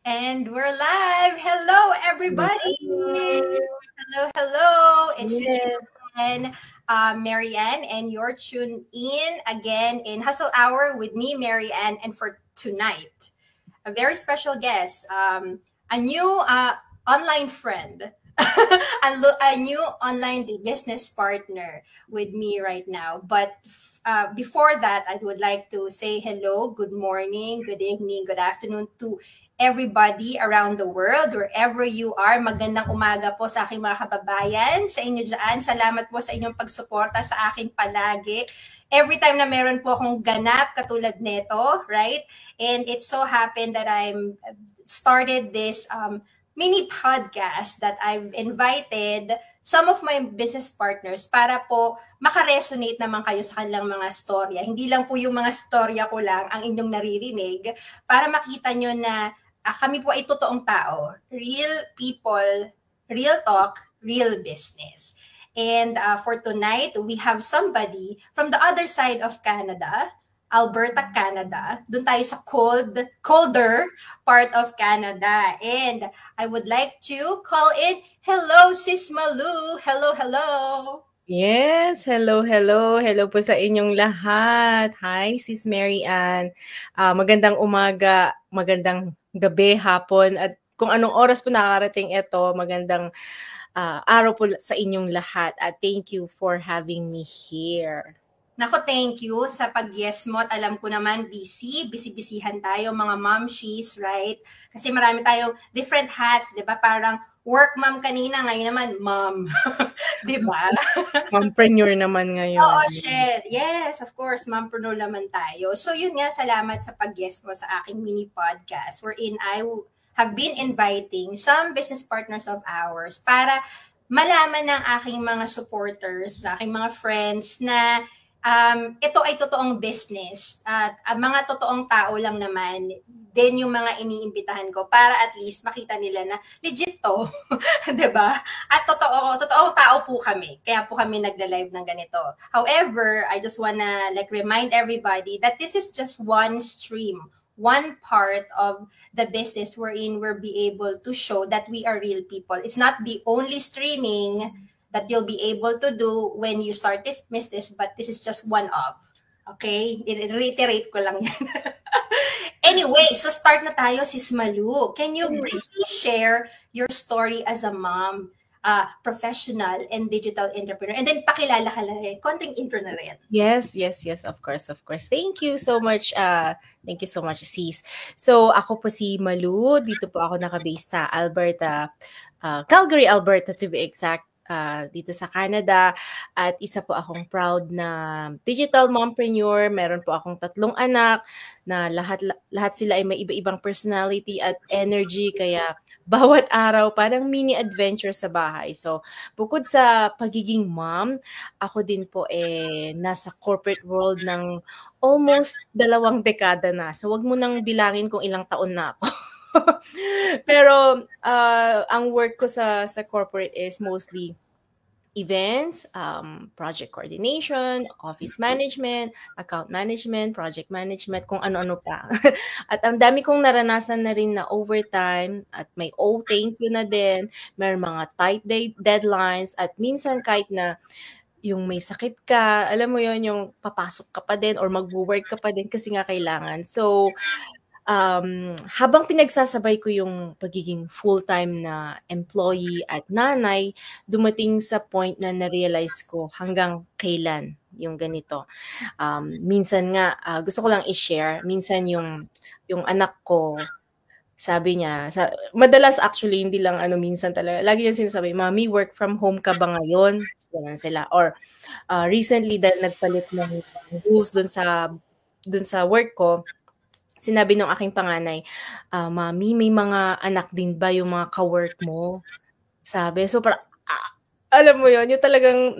And we're live. Hello, everybody. Hello, hello. It's me Yes. again, Marianne, and you're tuned in again in Hustle Hour with me, Marianne. And for tonight, a very special guest, a new online friend, a new online business partner with me right now. But before that, I would like to say hello, good morning, good evening, good afternoon to everybody around the world, wherever you are. Magandang umaga po sa aking mga kababayan, sa inyo dyan. Salamat po sa inyong pagsuporta sa akin palagi. Every time na meron po akong ganap katulad nito, right? And it so happened that I'm started this mini podcast that I've invited some of my business partners para po makaresonate naman kayo sa kanilang mga storya. Hindi lang po yung mga storya ko lang ang inyong naririnig para makita nyo na kami po ay totoong tao. Real people, real talk, real business. And for tonight, we have somebody from the other side of Canada, Alberta, Canada. Doon tayo sa colder part of Canada. And I would like to call in, hello, Sis Malu. Hello, hello. Yes, hello, hello. Hello po sa inyong lahat. Hi, Sis Mary Ann. Magandang umaga, magandang gabi, hapon, at kung anong oras po nakakarating ito, magandang araw po sa inyong lahat. At thank you for having me here. Nako, thank you sa pag-yes mo. At alam ko naman, busy-busyhan tayo, mga momshies, right? Kasi marami tayong different hats, di ba? Parang work mom kanina, ngayon naman, mom. Di ba? Mompreneur naman ngayon. Oo, shit. Yes, of course, mompreneur naman tayo. So yun nga, salamat sa pag-yes mo sa aking mini podcast wherein I have been inviting some business partners of ours para malaman ng aking mga supporters, aking mga friends na ito ay totoong business at mga totoong tao lang naman din yung mga iniimbitahan ko para at least makita nila na legit to, 'di ba? At totoong tao po kami. Kaya po kami nagla-live ng ganito. However, I just wanna remind everybody that this is just one stream, one part of the business wherein we'll be able to show that we are real people. It's not the only streaming that you'll be able to do when you start this business, but this is just one of. Okay? I-reiterate ko lang yan. Anyway, so start na tayo, Sis Malu. Can you briefly share your story as a mom, professional, and digital entrepreneur? And then pakilala ka lang rin. Konting intro na rin. Yes, of course. Thank you so much, Sis. So, ako po si Malu. Dito po ako nakabase sa Alberta, Calgary, Alberta to be exact. Dito sa Canada, at isa po akong proud na digital mompreneur. Meron po akong 3 anak na lahat sila ay may iba-ibang personality at energy, kaya bawat araw parang mini adventure sa bahay. So bukod sa pagiging mom, ako din po nasa corporate world ng almost 2 dekada na. So wag mo nang bilangin kung ilang taon na ako. Pero ang work ko sa corporate is mostly events, project coordination, office management, account management, project management, kung ano-ano pa. At ang dami kong naranasan na rin na overtime at may thank you na din, may mga tight deadlines, at minsan kahit na yung may sakit ka, alam mo yon, yung papasok ka pa din or mag-work ka pa din kasi nga kailangan. So habang pinagsasabay ko yung pagiging full-time na employee at nanay, dumating sa point na na-realize ko hanggang kailan yung ganito. Minsan nga, gusto ko lang i-share, minsan yung anak ko, sabi niya, madalas actually, hindi lang minsan talaga, lagi yung sinasabi, Mami, work from home ka ba ngayon? Ganun sila. Or recently, dahil nagpalit ng rules dun sa work ko, sinabi ng aking panganay, Mami, may mga anak din ba yung mga ka-work mo? Sabi. So, alam mo yun, yung talagang,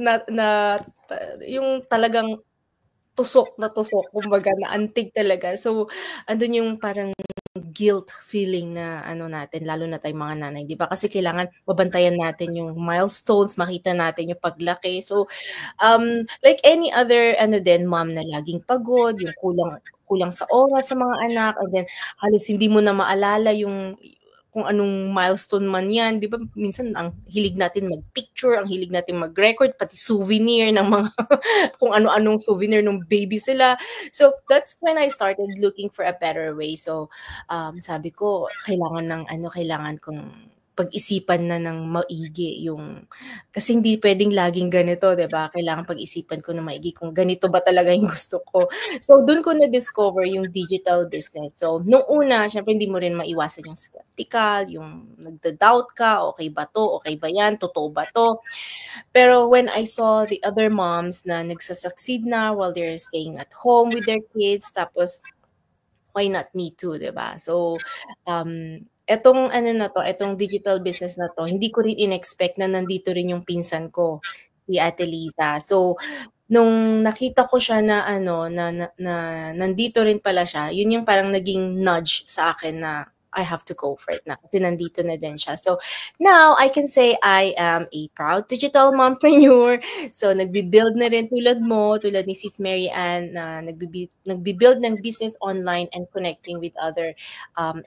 yung talagang tusok, kumbaga, na antig talaga. So, andun yung parang guilt feeling na natin, lalo na tayong mga nanay, di ba? Kasi kailangan mabantayan natin yung milestones, makita natin yung paglaki. So, like any other mom na laging pagod, yung kulang sa oras sa mga anak, and then halos hindi mo na maalala yung kung anong milestone man yan. Di ba minsan ang hilig natin mag-picture, ang hilig natin mag-record, pati souvenir ng mga kung ano-anong souvenir ng baby sila. So that's when I started looking for a better way. So sabi ko, kailangan kong pag-isipan na ng maigi yung, kasi hindi pwedeng laging ganito, 'di ba? Kailangan pag-isipan ko na maigi kung ganito ba talaga yung gusto ko. So doon ko na-discover yung digital business. So nung una, syempre hindi mo rin maiwasan yung skeptical, yung nagda-doubt ka, okay ba to? Okay ba yan? Totoo ba to? Pero when I saw the other moms na nagsasucceed na while they're staying at home with their kids, tapos why not me too, 'di ba? So etong digital business na to, hindi ko rin in-expect na nandito rin yung pinsan ko, si Ate Liza. So nung nakita ko siya na nandito rin pala siya, yun yung parang naging nudge sa akin na I have to go for it na kasi nandito na din siya. So now I can say I am a proud digital mompreneur. So nagbi-build na rin tulad ni Sis Mary Ann na nagbi-build ng business online and connecting with other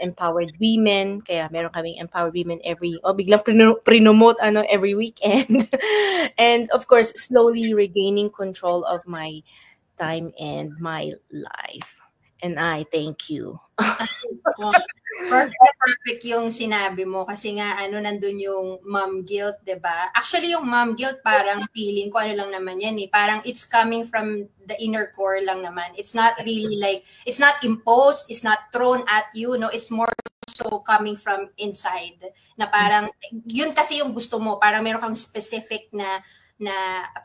empowered women. Kaya meron kaming empowered women biglang prinomote every weekend. And of course, slowly regaining control of my time and my life. And I thank you. Perfect yung sinabi mo kasi nga nandun yung mom guilt, 'di ba? Actually yung mom guilt parang feeling ko lang naman yan eh. Parang it's coming from the inner core lang naman. It's not really like, it's not imposed, it's not thrown at you, no? It's more so coming from inside. Na parang yun kasi yung gusto mo, parang meron kang specific na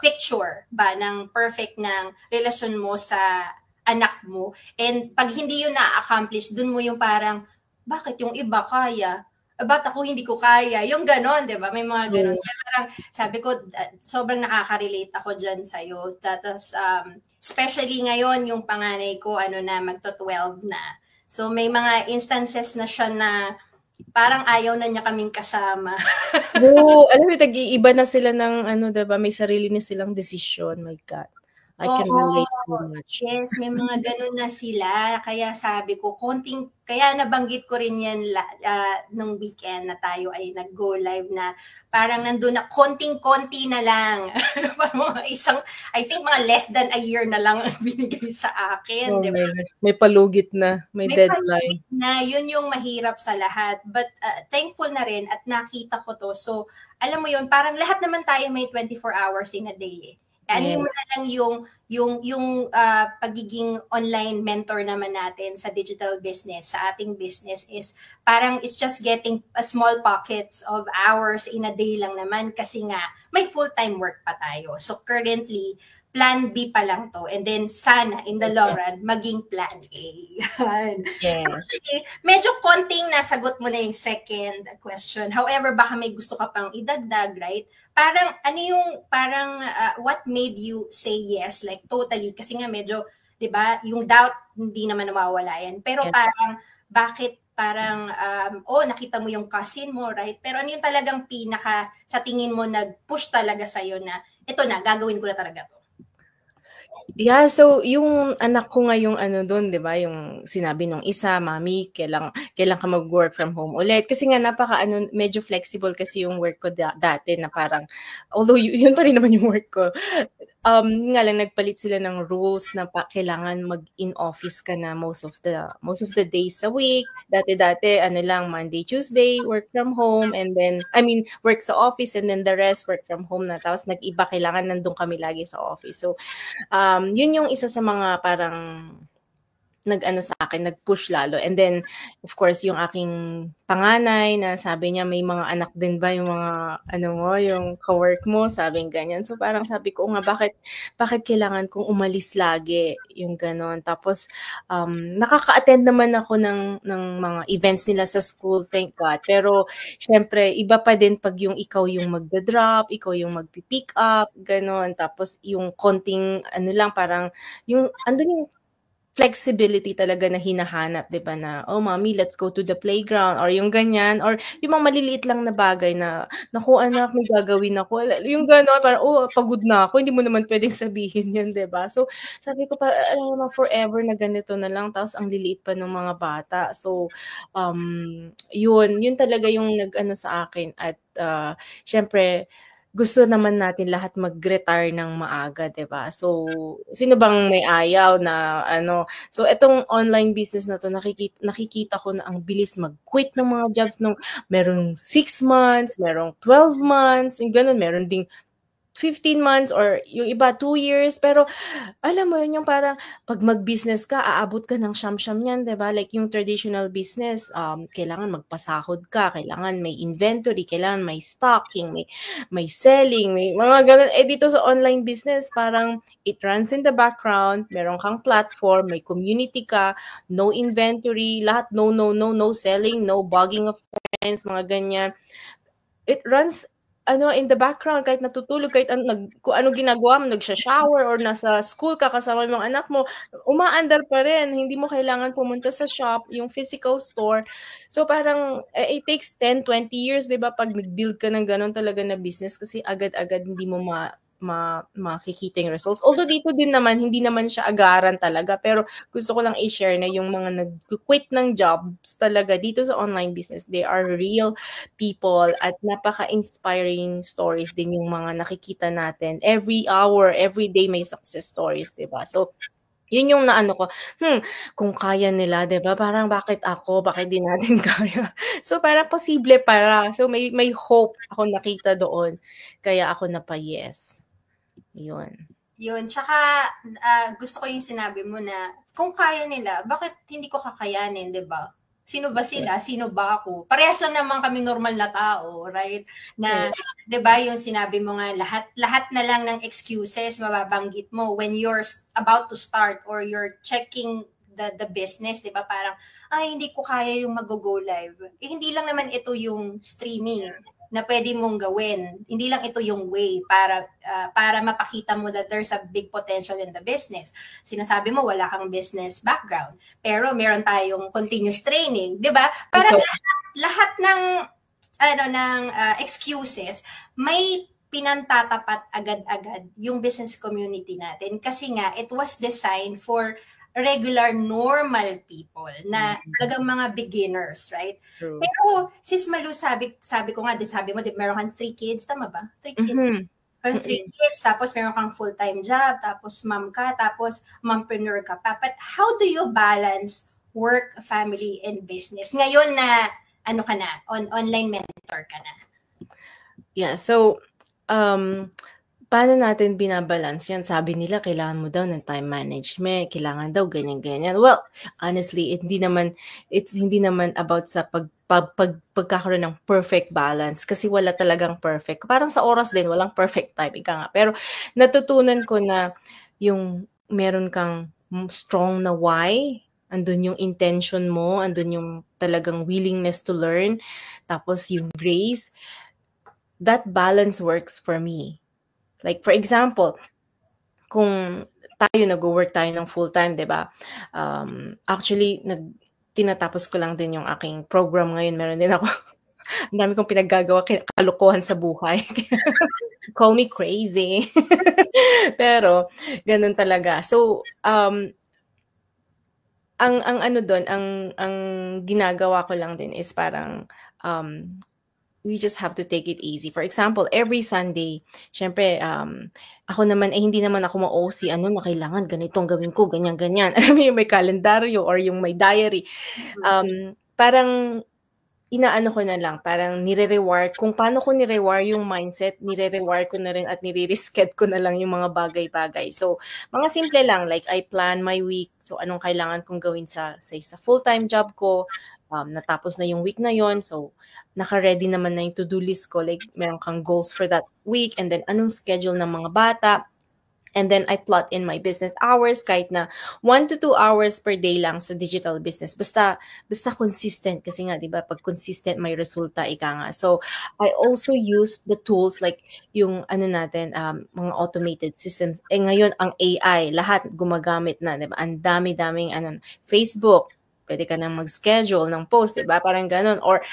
picture ba ng perfect ng relasyon mo sa anak mo. And pag hindi yun na-accomplish, dun mo yung parang, bakit yung iba kaya? Ba't ako hindi ko kaya? Yung ganon, di ba? May mga ganon. Parang, sabi ko, sobrang nakaka-relate ako dyan sa'yo. Tapos, especially ngayon, yung panganay ko, magto-12 na. So, may mga instances na siya na parang ayaw na niya kaming kasama. Alam mo, tag-iiba na sila ng, diba? May sarili na silang desisyon. My God. I can relate so much. Yes, may mga ganun na sila. Kaya sabi ko, kaya nabanggit ko rin yan nung weekend na tayo ay nag-go live na parang nandun na konting-konti na lang. I think mga less than a year na lang binigay sa akin. Diba? May palugit na, may deadline. Yun yung mahirap sa lahat. But thankful na rin at nakita ko to. So, alam mo yun, parang lahat naman tayo may 24 hours in a day eh. Ano mo na lang yung pagiging online mentor naman natin sa digital business, sa ating business is parang it's just getting a small pockets of hours in a day lang naman kasi nga may full-time work pa tayo. So currently, plan B pa lang to. And then sana in the long run, maging plan A. Yes. Actually, medyo konting nasagot mo na yung second question. However, baka may gusto ka pang idagdag, right? Parang, what made you say yes? Like, totally. Kasi nga medyo, di ba, yung doubt, hindi naman nawawala yan. Pero yes. Nakita mo yung cousin mo, right? Pero ano yung talagang sa tingin mo, nag-push talaga sa'yo na, ito na, gagawin ko na talaga to? Yeah, so yung anak ko nga yung doon, 'di ba? Yung sinabi nung isa, "Mami, kailan ka mag-work from home ulit?" Kasi nga medyo flexible kasi yung work ko dati na parang although yun pa rin naman yung work ko. Nga lang nagpalit sila ng rules na kailangan mag-in office ka na most of the days a week. Dati lang Monday, Tuesday work from home and then work sa office and then the rest work from home na. Tapos nag-iba, kailangan nandun kami lagi sa office. So yun yung isa sa mga parang sa akin, nag-push lalo. And then, of course, yung aking panganay na sabi niya, may mga anak din ba yung mga, yung ka-work mo, sabing ganyan. So, parang sabi ko nga, bakit kailangan kong umalis lagi, yung ganon. Tapos, nakaka-attend naman ako ng mga events nila sa school, thank God. Pero, syempre, iba pa din pag yung ikaw yung magda-drop, ikaw yung magpi-pick up, ganon. Tapos, yung konting, parang, andun yung flexibility talaga na hinahanap, 'di ba, na, "Oh, mommy, let's go to the playground," or yung ganyan, or yung mga maliliit lang na bagay na, "Naku anak, may gagawin ako." Yung gano'n, parang, "Oh, pagod na ako." Hindi mo naman puwedeng sabihin 'yun, 'di ba? So, sabi ko pa, alam mo forever na ganito na lang tapos ang liliit pa nung mga bata. So, 'yun talaga yung nag-ano sa akin at, siyempre gusto naman natin lahat mag-retire ng maaga, 'di ba? So, sino bang may ayaw na ano, so itong online business na 'to nakikita ko na ang bilis mag-quit ng mga jobs nung merong 6 months, merong 12 months, yung gano'n. Meron ding 15 months or yung iba 2 years. Pero alam mo yun, yung parang 'pag mag-business ka, aabot ka ng siyam-siyam niyan, 'di ba? Like yung traditional business, kailangan magpasahod ka, kailangan may inventory, kailangan may stocking, may selling, may mga gano'n. Eh, dito sa online business, parang it runs in the background, meron kang platform, may community ka, no inventory, lahat no, no, no, no selling, no bugging of friends, mga ganyan. It runs in the background kahit natutulog, kahit kung anong ginagawa mo, nagsha-shower or nasa school ka kasama yung mga anak mo, umaandar pa rin. Hindi mo kailangan pumunta sa shop, yung physical store. So parang it takes 10, 20 years, 'di ba, pag nag-build ka ng gano'n talaga na business kasi agad-agad hindi mo makikita yung results. Although dito din naman, hindi naman siya agaran talaga, pero gusto ko lang i-share na yung mga nag-quit ng jobs talaga dito sa online business, they are real people at napaka-inspiring stories din yung mga nakikita natin. Every hour, every day may success stories, 'di ba? So, yun yung naano ko, kung kaya nila, 'di ba? Parang bakit ako? Bakit di natin kaya? So, parang posible para. So, may hope ako nakita doon. Kaya ako napa-yes. Yun. Yun. Tsaka, gusto ko yung sinabi mo na, kung kaya nila, bakit hindi ko kakayanin, di ba? Sino ba sila? Sino ba ako? Parehas lang naman kami normal na tao, right? Na, di ba, yung sinabi mo nga, lahat na lang ng excuses mababanggit mo when you're about to start or you're checking the business, di ba? Parang, hindi ko kaya yung mag-go live. Eh, hindi lang naman ito yung streaming na pwede mong gawin. Hindi lang ito yung way para mapakita mo that there's a big potential in the business. Sinasabi mo wala kang business background, pero meron tayong continuous training, 'di ba? Parang lahat ng excuses may pinantatapat agad-agad yung business community natin kasi nga it was designed for regular, normal people na talagang mga beginners, right? True. Pero, sis Malu, sabi ko nga, sabi mo, meron kang 3 kids, tama ba? 3 kids. Meron 3 kids, tapos meron kang full-time job, tapos mom ka, tapos mompreneur ka pa. But how do you balance work, family, and business? Ngayon na, ka na, online mentor ka na. Yeah, so, paano natin binabalance yan? Sabi nila, kailangan mo daw ng time management, kailangan daw ganyan-ganyan. Well, honestly, hindi naman about sa pagkakaroon ng perfect balance kasi wala talagang perfect. Parang sa oras din, walang perfect time, ika nga. Pero natutunan ko na yung meron kang strong na why, andun yung intention mo, andun yung talagang willingness to learn, tapos yung grace, that balance works for me. Like, for example, kung nag-work tayo ng full-time, 'di ba? Actually, tinatapos ko lang din yung aking program ngayon. Meron din ako, ang dami kong pinaggagawa, kalokohan sa buhay. Call me crazy. Pero, ganun talaga. So, ang ginagawa ko lang din is parang, we just have to take it easy. For example, every Sunday, syempre, ako naman, hindi naman ako ma-OC, na kailangan ganitong gawin ko, ganyan-ganyan. Alam mo yung may kalendaryo or yung may diary. Parang, inaano ko na lang, parang nire-rewire. Kung paano ko nire-rewire yung mindset, nire-rewire ko na rin at nire-reschedule ko na lang yung mga bagay-bagay. So, mga simple lang, like I plan my week. So, anong kailangan kong gawin sa full-time job ko, natapos na yung week na yon, so naka-ready naman na yung to-do list ko, like meron kang goals for that week, and then anong schedule ng mga bata, And then I plot in my business hours kahit na 1 to 2 hours per day lang sa digital business. Basta consistent kasi nga 'di ba pag consistent may resulta ika nga. So I also use the tools like yung ano natin mga automated systems. Ngayon ang AI lahat gumagamit na 'di ba? Ang dami-daming Facebook pwede ka nang mag-schedule ng post, 'di ba? Parang ganun. Or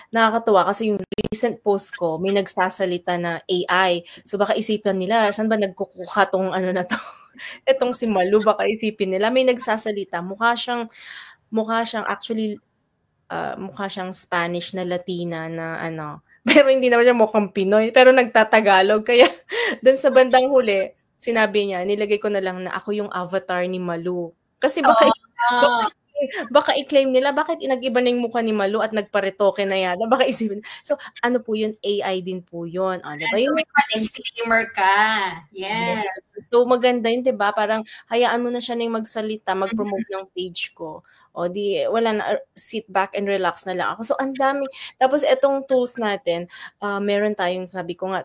nakakatuwa kasi yung recent post ko, may nagsasalita na AI. So baka isipan nila, saan ba nagkukuha tong ano na to? Etong si Malu, baka isipin nila may nagsasalita. Mukha siyang actually mukha siyang Spanish na Latina na ano. Pero hindi naman siya mukhang Pinoy, pero nagtatagalog. Kaya doon sa bandang huli, sinabi niya, nilagay ko na lang na ako yung avatar ni Malu. Kasi baka i-claim nila, bakit nag-iba na yung mukha ni Malu at nagparetoke na yata? Baka isipin. So, ano po yun? AI din po yun. Diba? So, may disclaimer ka. Yes. So, maganda yun, diba? Parang, hayaan mo na siya na yung magsalita, mag-promote ng page ko. O di, wala na, sit back and relax na lang ako. So, ang dami. Tapos, etong tools natin, meron tayong, sabi ko nga,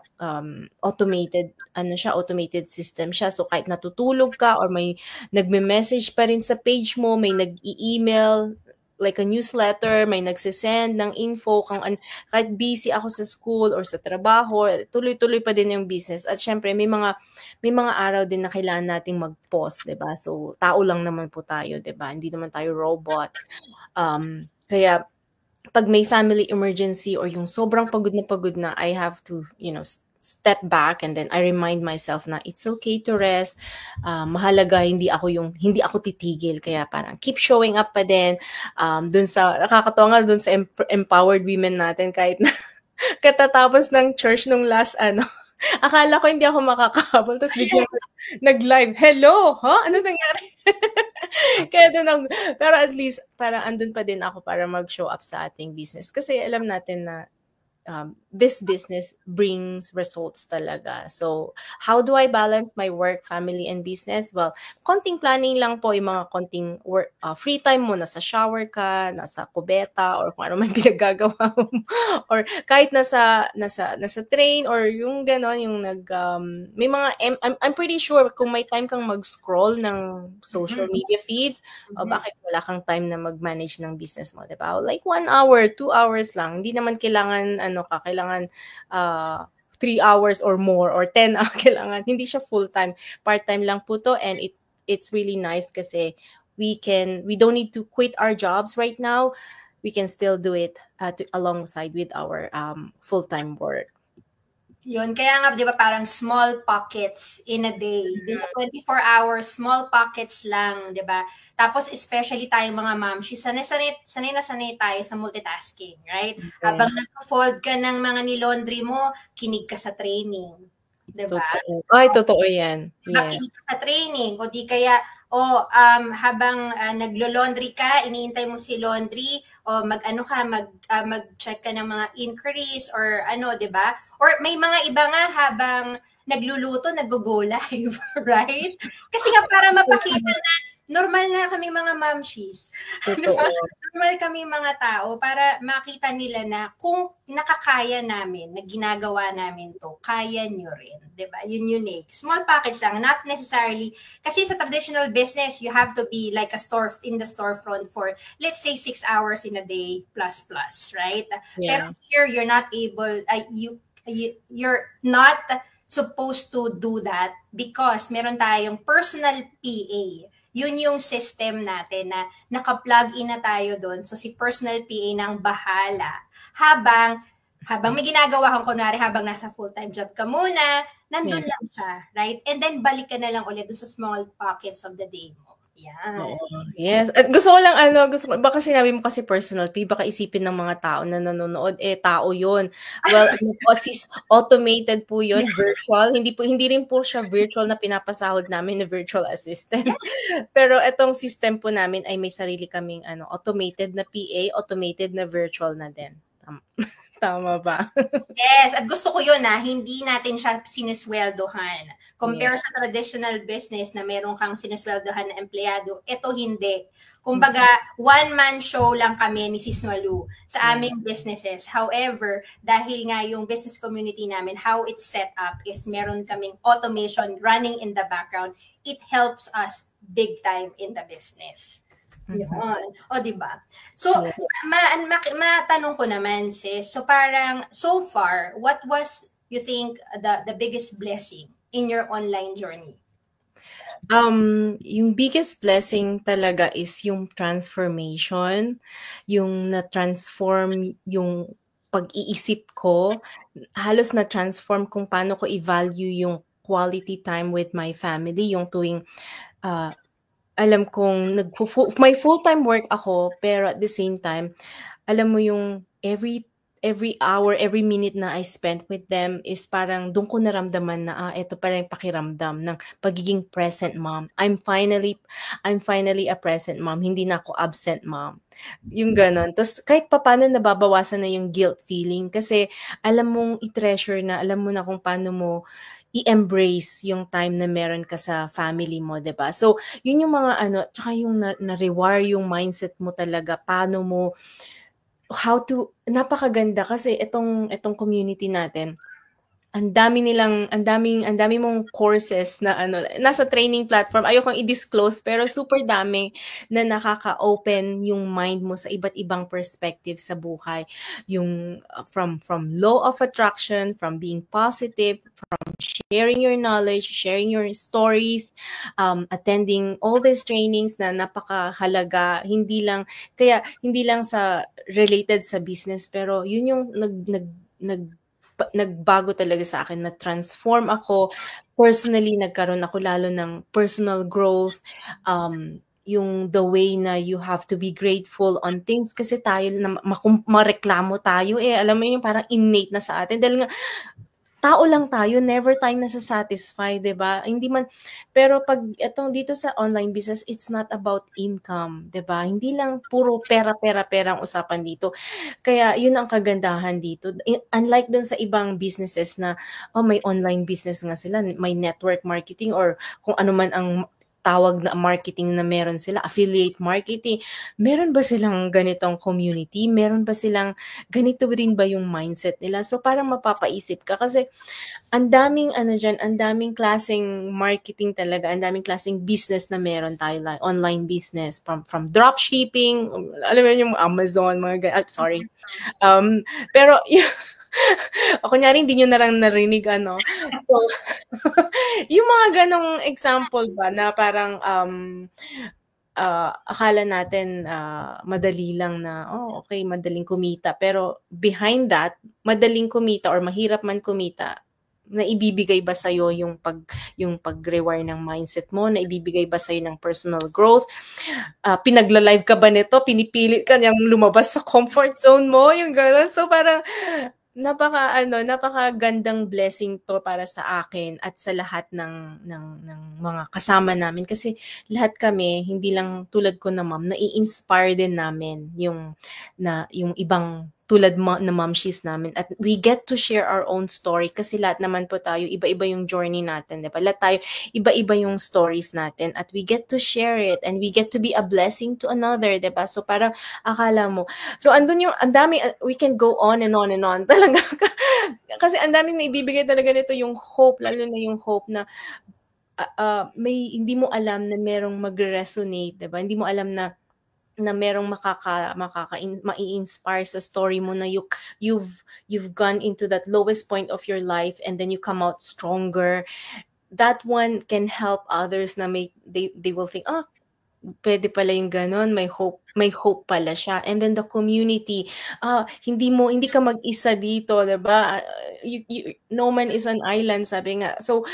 automated system siya. So, kahit natutulog ka or may nagme-message pa rin sa page mo, may nag-i-email, like a newsletter, may nagsisend ng info, kahit busy ako sa school or sa trabaho, tuloy-tuloy pa din yung business. At syempre, may mga araw din na kailangan nating mag-pause, 'di ba? So, tao lang naman po tayo, 'di ba? Hindi naman tayo robot. Kaya pag may family emergency or yung sobrang pagod na, I have to, step back and then I remind myself na it's okay to rest. Mahalaga hindi ako titigil, kaya parang keep showing up pa din. Nakakatawa nga dun sa empowered women natin, kahit na katatapos ng church nung last akala ko hindi ako makakabal, tapos biglang nag-live. Hello? Ano nangyari? Kaya pero at least parang andun pa din ako para mag-show up sa ating business. Kasi alam natin na this business brings results talaga. So, how do I balance my work, family, and business? Well, konting planning lang po, yung mga konting work, free time mo, nasa shower ka, nasa kubeta, or kung ano man pinagagawa mo. Or kahit nasa train, or yung gano'n, yung may mga, I'm pretty sure kung may time kang mag-scroll ng social media feeds, bakit wala kang time na mag-manage ng business mo, diba? Like 1 hour, 2 hours lang. Hindi naman kailangan, kailangan 3 hours or more or 10 kailangan. Hindi siya full-time. Part-time lang po to, and it's really nice kasi we don't need to quit our jobs right now. We can still do it alongside with our full-time work. Yun, kaya nga, di ba, parang small pockets in a day. Sa 24 hours, small pockets lang, di ba? Tapos, especially tayo mga ma'am, sanay tayo sa multitasking, right? Okay. Habang nag-fold ka ng mga ni-laundry mo, kinig ka sa training. Di ba? Ay, totoo yan. Yes. Kinig ka sa training. O di kaya, habang naglo-laundry ka, iniintay mo si laundry, o mag-check ka ng mga inquiries, or di ba? Or may mga iba nga habang nagluluto, nag-go live, right? Kasi nga para mapakita na normal na kami mga mamshies. Normal kami mga tao para makita nila na kung nakakaya namin, na ginagawa namin to, kaya nyo rin. Diba? Yun unique. Small packets lang, not necessarily. Kasi sa traditional business, you have to be like in the storefront for, let's say, 6 hours in a day, plus, right? Yeah. Pero here, you're not able, you're not supposed to do that because meron tayong personal PA. Yun yung system natin na naka-plug in na tayo doon. So, si personal PA nang bahala. Habang may ginagawa kang, kunwari, habang nasa full-time job ka muna, nandun lang siya, right? And then, balik ka na lang ulit doon sa small pockets of the day mo. Yeah. Yes. At gusto ko lang, baka sinabi mo kasi personal pay, baka isipin ng mga tao na nanonood, tao yun. Well, sis, automated po yun, virtual. Hindi rin po siya virtual na pinapasahod namin na virtual assistant. Pero itong system po namin ay may sarili kaming automated na PA, automated na virtual na din. Tama ba? Yes, at gusto ko yun hindi natin siya sinisweldohan. Compare sa traditional business na meron kang sinisweldohan na empleyado, ito hindi. Kumbaga, one-man show lang kami ni Sis Malu sa aming businesses. However, dahil nga yung business community namin, how it's set up is meron kaming automation running in the background. It helps us big time in the business. Yun. O, diba? So, matanong ko naman, sis. So, parang, so far, what was, you think, the biggest blessing in your online journey? Yung biggest blessing talaga is yung transformation, yung na-transform yung pag-iisip ko, halos na-transform kung paano ko i-value yung quality time with my family, yung tuwing alam kong may full-time work ako, pero at the same time, alam mo yung every hour, every minute na I spent with them is parang doon ko naramdaman na ito parang pakiramdam ng pagiging present mom. I'm finally a present mom. Hindi na ako absent mom. Yung ganon. Tapos kahit paano nababawasan na yung guilt feeling kasi alam mong i-treasure na, alam mo na kung paano mo i-embrace yung time na meron ka sa family mo, 'di ba? So, yun yung mga tsaka yung na-rewire yung mindset mo talaga, paano mo napakaganda kasi itong community natin. Ang dami mong courses na nasa training platform. Ayokong i-disclose pero super dami na nakaka-open yung mind mo sa iba't ibang perspective sa buhay. Yung from law of attraction, from being positive, from sharing your knowledge, sharing your stories, attending all these trainings na napakahalaga, hindi lang sa related sa business pero yun yung nagbago talaga sa akin, na transform ako personally, nagkaroon ako lalo ng personal growth, yung the way na you have to be grateful on things kasi tayo na mareklamo tayo alam mo yung parang innate na sa atin dahil nga tao lang tayo, never tayong nasa-satisfy, 'di ba? Hindi man, pero pag etong dito sa online business, it's not about income, 'di ba? Hindi lang puro pera ang usapan dito. Kaya yun ang kagandahan dito. Unlike dun sa ibang businesses na may online business nga sila, may network marketing or kung ano man ang tawag na marketing na meron sila, affiliate marketing. Meron ba silang ganitong community? Meron ba silang ganito rin ba yung mindset nila? So parang mapapaisip ka kasi ang daming dyan, ang daming klaseng marketing talaga, ang daming klaseng business na meron tayo, like online business, from dropshipping, alam mo yung Amazon, mga sorry. Pero kunyari hindi nyo na lang narinig So, yung mga ganong example ba na parang akala natin madali lang na okay, madaling kumita, pero behind that, madaling kumita or mahirap man kumita, na ibibigay ba sa'yo yung pag-rewire ng mindset mo, na ibibigay ba sa'yo ng personal growth, pinagla-live ka ba nito, pinipilit ka niyang lumabas sa comfort zone mo, yung gano'n. So parang napakagandang blessing to para sa akin at sa lahat ng mga kasama namin kasi lahat kami, hindi lang tulad ko na ma'am, nai-inspire din namin yung ibang tulad na momshies namin, at we get to share our own story kasi lahat naman po tayo, iba-iba yung journey natin, diba? Lahat tayo, iba-iba yung stories natin at we get to share it and we get to be a blessing to another, diba? So parang akala mo, so andun yung, ang dami, we can go on and on and on talaga kasi ang dami na ibibigay talaga nito, yung hope, lalo na yung hope na may hindi mo alam na merong magre-resonate, diba? Hindi mo alam na merong mai-inspire sa story mo, na you've gone into that lowest point of your life and then you come out stronger. That one can help others na they will think, pwede pala yung ganon, may hope pala siya. And then the community, hindi ka mag-isa dito, diba? No man is an island, sabi nga. So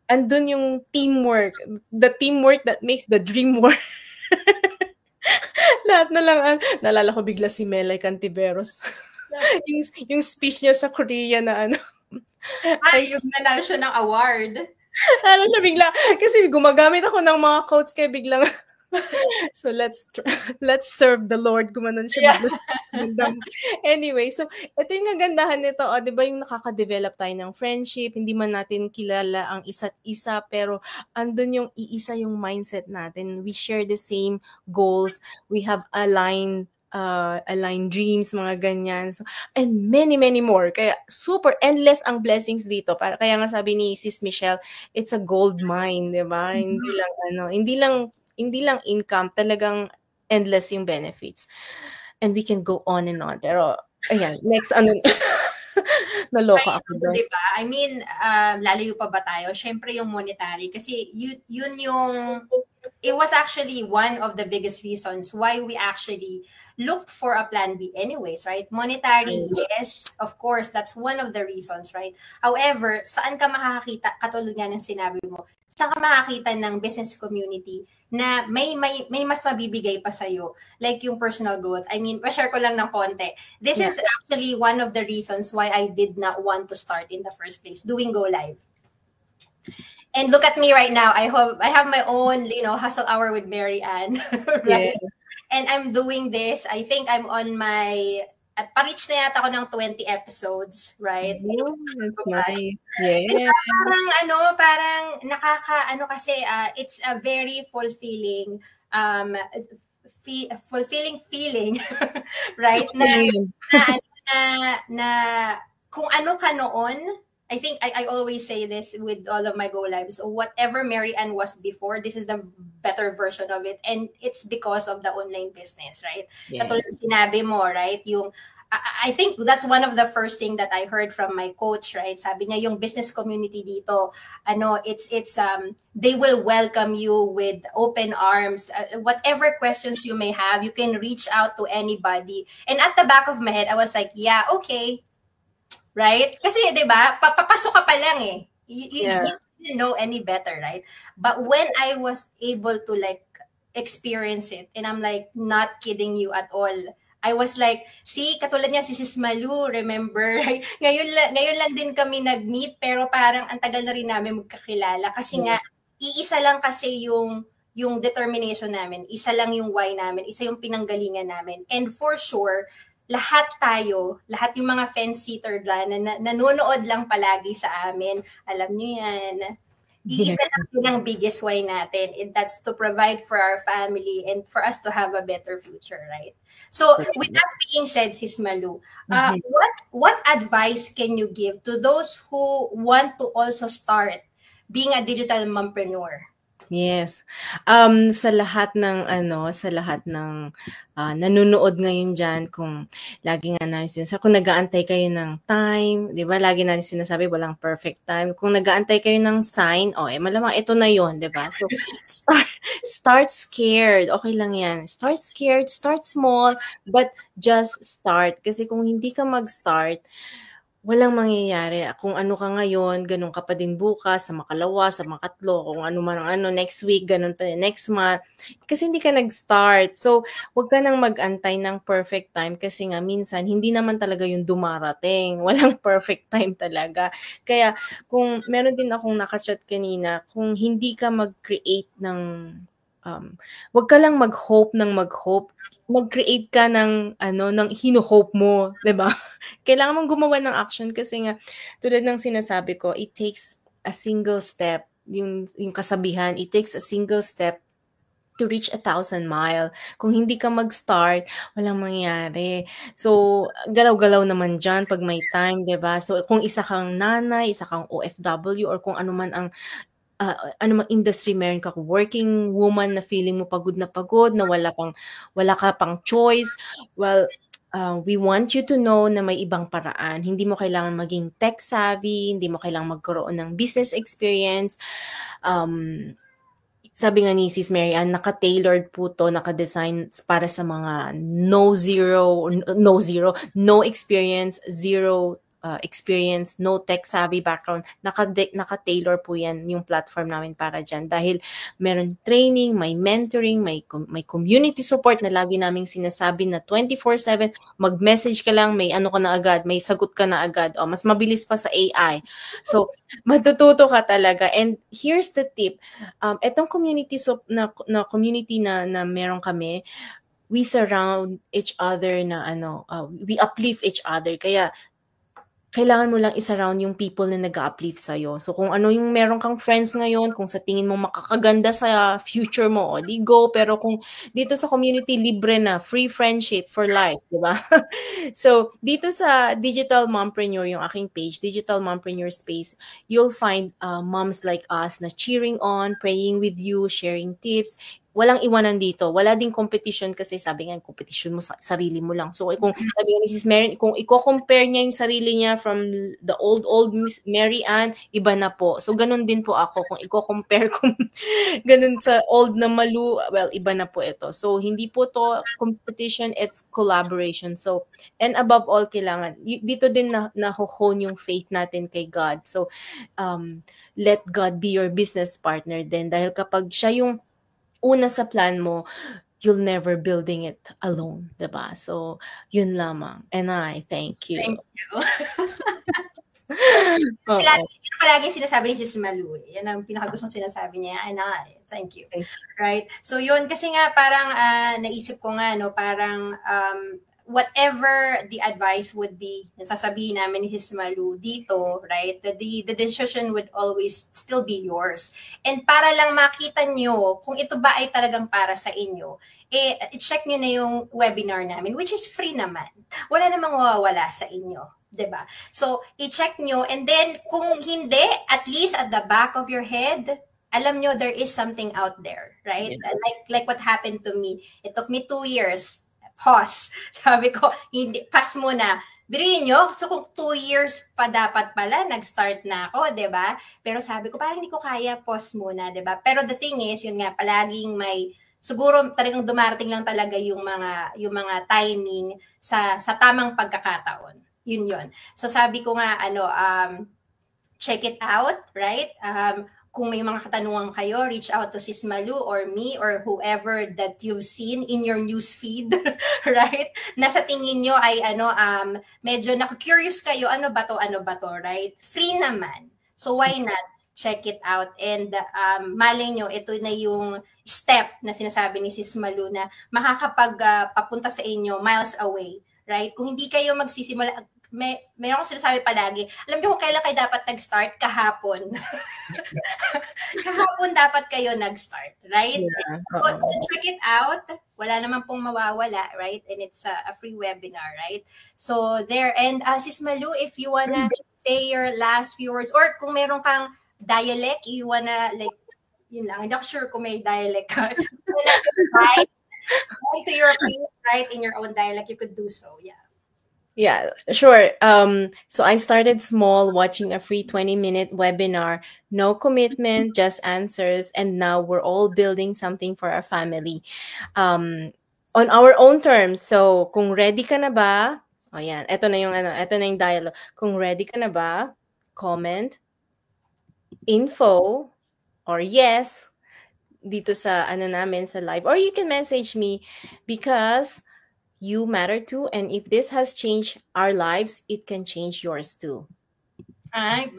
andun yung teamwork, the teamwork that makes the dream work. Lahat na lang, naalala ko bigla si Melay Cantiveros. yung speech niya sa Korea na yung nanalo siya ng award. Alam siya bigla, kasi gumagamit ako ng mga quotes kaya biglang So let's serve the Lord, gumanon siya. Yeah. Anyway, so ito yung kagandahan nito, 'di ba, yung nakaka-develop tayo ng friendship, hindi man natin kilala ang isa't isa, pero andun yung iisa yung mindset natin. We share the same goals, we have aligned dreams, mga ganyan. So, and many more. Kaya super endless ang blessings dito. Kaya nga sabi ni Sis Michelle, it's a gold mine, 'di ba? Hindi lang income, talagang endless yung benefits. And we can go on and on. Pero, ayan, next, naloka ako doon. Diba? I mean, lalayo pa ba tayo? Syempre yung monetary. Kasi yun yung, it was actually one of the biggest reasons why we actually looked for a plan B anyways, right? Monetary, yes, of course, that's one of the reasons, right? However, saan ka makakakita, katulad nga ng sinabi mo, saan ka makakita ng business community na may mas mabibigay pa sa'yo, like yung personal growth. I mean, share ko lang ng konti. This is actually one of the reasons why I did not want to start in the first place, doing Go Live. And look at me right now. I have my own, hustle hour with Mary Ann, right? Yeah. And I'm doing this. I think I'm on at pa-reach na yata ako ng 20 episodes, right? That's nice. Yeah. Parang kasi, it's a very fulfilling, fulfilling feeling, right? na kung ano ka noon, I think I always say this with all of my Go Lives. Whatever Mary Ann was before, this is the better version of it. And it's because of the online business, right? Yes. Katulad sinabi mo, right? I think that's one of the first thing that I heard from my coach, right? Sabi niya, yung business community dito, they will welcome you with open arms. Whatever questions you may have, you can reach out to anybody. And at the back of my head, I was like, yeah, okay. Right? Kasi, di ba, papasok ka pa lang eh. You didn't know any better, right? But when I was able to experience it, and I'm not kidding you at all, I was like, see, katulad niya si Sis Malu, remember? Right? Ngayon lang din kami nag-meet, pero parang ang tagal na rin namin magkakilala. Kasi nga, iisa lang kasi yung determination namin, isa lang yung why namin, isa yung pinanggalingan namin. And for sure, lahat yung mga fence-sitter dyan na nanonood lang palagi sa amin, alam nyo yan, iisa lang silang biggest why natin, and that's to provide for our family and for us to have a better future, right? So, with that being said, Sis Malu, what advice can you give to those who want to also start being a digital mompreneur? Yes. Sa lahat ng nanonood ngayon diyan, kung lagi nga namin sinasabi, kung nag-aantay kayo ng time, 'di ba? Lagi natin sinasabi walang perfect time. Kung nag-aantay kayo ng sign, malamang ito na 'yon, 'di ba? So start scared. Okay lang 'yan. Start scared, start small, but just start. Kasi kung hindi ka mag-start, walang mangyayari. Kung ano ka ngayon, ganun ka pa din bukas, sa makalawa, sa makatlo, kung ano man ang next week, ganun pa din next month. Kasi hindi ka nag-start. So, wag ka nang mag-antay ng perfect time kasi nga minsan, hindi naman talaga yung dumarating. Walang perfect time talaga. Kaya, kung meron din akong nakachat kanina, kung hindi ka mag-create ng wag ka lang mag-hope, mag-create ka ng hino-hope mo, 'di ba? Kailangan mong gumawa ng action kasi nga tulad ng sinasabi ko, it takes a single step, yung kasabihan, it takes a single step to reach 1,000 mile. Kung hindi ka mag-start, walang mangyayari. So, galaw-galaw naman dyan pag may time, 'di ba? So, kung isa kang nanay, isa kang OFW, or kung ano man ang industry meron ka, working woman na feeling mo pagod na wala ka pang choice, well, we want you to know na may ibang paraan. Hindi mo kailangan maging tech savvy, hindi mo kailangan magkaroon ng business experience. Sabi nga ni Sis Mary Ann, naka-tailored po to, naka-design para sa mga no experience, zero experience, no tech-savvy background, naka-tailor po yan yung platform namin para dyan. Dahil meron training, may mentoring, may community support na lagi naming sinasabi na 24/7, mag-message ka lang, may ano ka na agad, may sagot ka na agad. Mas mabilis pa sa AI. So, matututo ka talaga. And here's the tip. Etong community community na meron kami, we surround each other na we uplift each other. Kaya kailangan mo lang i-surround yung people na nag-uplift sa'yo. So kung ano yung meron kang friends ngayon, kung sa tingin mo makakaganda sa future mo, di go. Pero kung dito sa community, libre na, free friendship for life, di ba? So dito sa Digital Mompreneur, yung aking page, Digital Mompreneur Space, you'll find moms like us na cheering on, praying with you, sharing tips. Walang iwanan dito. Wala ding competition kasi sabi nga, competition mo sa sarili mo lang. So kung sabi nga ni Sis Mary, kung i-compare niya yung sarili niya from the old Miss Mary Ann, iba na po. So ganun din po ako. Kung i-compare ko ganun sa old na Malu, well, iba na po ito. So hindi po to competition, it's collaboration. So, and above all, kailangan, dito din na-hone yung faith natin kay God. So, let God be your business partner din. Dahil kapag siya yung una sa plan mo, you'll never building it alone, diba? So, yun lamang. And I thank you. Thank you. Palagi sinasabi ni Sis Malu. Yan ang pinakagustong sinasabi niya. And I thank you. Right? So, yun. Kasi nga, parang naisip ko nga, no, parang whatever the advice would be, nasasabihin namin ni Sis Malu dito, right, the decision would always still be yours. And para lang makita nyo kung ito ba ay talagang para sa inyo, i-check nyo na yung webinar namin, which is free naman. Wala namang mawawala sa inyo. Diba? So, i-check nyo, and then, kung hindi, at least at the back of your head, alam nyo, there is something out there, right? Yeah. Like what happened to me. It took me 2 years. Pause. Sabi ko, hindi, pass muna. Biriin nyo, so kung 2 years pa dapat pala, nag-start na ako, diba? Pero sabi ko, parang hindi ko kaya, pause muna, diba? Pero the thing is, yun nga, palaging may, siguro talagang dumarating lang talaga yung mga timing sa tamang pagkakataon. Yun. So sabi ko nga, check it out, right? Kung may mga katanungan kayo, reach out to Sis Malu or me or whoever that you've seen in your news feed, right? Nasa tingin nyo ay medyo naku-curious kayo, ano ba to, right? Free naman. So why not check it out? And malay nyo, ito na yung step na sinasabi ni Sis Malu na makakapag-papunta sa inyo miles away, right? Kung hindi kayo magsisimula, mayroon akong sinasabi palagi, alam niyo kung kailan kayo dapat nag-start? Kahapon. Kahapon dapat kayo nag-start, right? Yeah. So check it out. Wala naman pong mawawala, right? And it's a free webinar, right? So there, and Sis Malu, if you wanna say your last few words, or kung meron kang dialect, you wanna, like, yun lang, hindi ako sure kung may dialect ka. Right? To your opinion, right? In your own dialect, you could do so, yeah. Yeah, sure. So I started small, watching a free 20-minute webinar, no commitment, just answers. And now we're all building something for our family on our own terms. So kung ready ka na ba? Oh, yan. Ito na yung dialogue. Kung ready ka na ba? Comment, info, or yes, dito sa namin sa live. Or you can message me because you matter too, and if this has changed our lives, it can change yours too.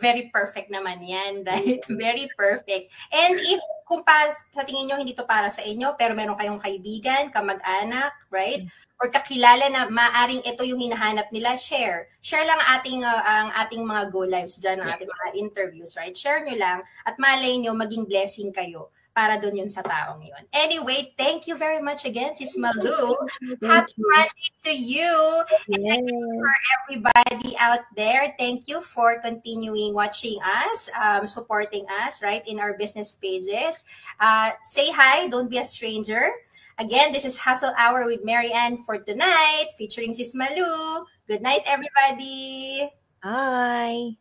Very perfect naman yan, right? Very perfect. And if kung sa tingin nyo hindi to para sa inyo, pero meron kayong kaibigan, kamag-anak, right? Or kakilala na maaring ito yung hinahanap nila, share. Share lang ang ating mga go lives dyan, ang ating mga interviews, right? Share nyo lang at malay nyo maging blessing kayo para doon yun sa taong yun. Anyway, thank you very much again, Sis Malu. Happy Monday to you. And thank you for everybody out there. Thank you for continuing watching us, supporting us, right, in our business pages. Say hi, don't be a stranger. Again, this is Hustle Hour with Mary Ann for tonight, featuring Sis Malu. Good night, everybody. Bye.